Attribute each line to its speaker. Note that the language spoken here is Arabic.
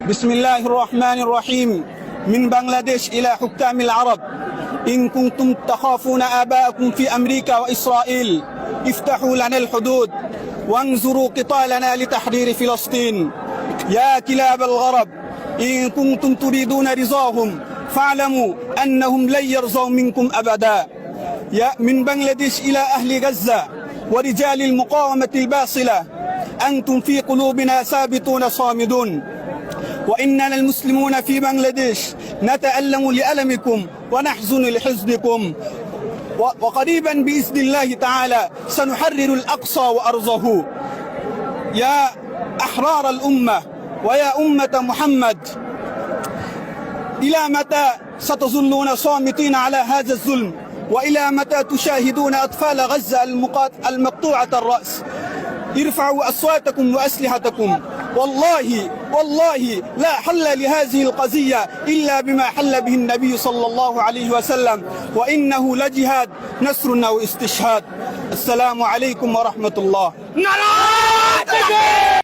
Speaker 1: بسم الله الرحمن الرحيم. من بنغلاديش إلى حكام العرب: إن كنتم تخافون آباءكم في أمريكا وإسرائيل افتحوا لنا الحدود وانظروا قتالنا لتحرير فلسطين. يا كلاب الغرب، إن كنتم تريدون رضاهم فاعلموا أنهم لن يرضوا منكم أبدا. من بنغلاديش إلى أهل غزة ورجال المقاومة الباصلة: أنتم في قلوبنا ثابتون صامدون، وإننا المسلمون في بنغلاديش نتألم لألمكم ونحزن لحزنكم، وقريبا بإذن الله تعالى سنحرر الأقصى وأرضه. يا أحرار الأمة ويا أمة محمد، إلى متى ستظلون صامتين على هذا الظلم؟ وإلى متى تشاهدون أطفال غزة المقطوعة الرأس؟ ارفعوا أصواتكم وأسلحتكم. والله لا حل لهذه القضية إلا بما حل به النبي صلى الله عليه وسلم، وإنه لجهاد نصر أو استشهاد. السلام عليكم ورحمة الله.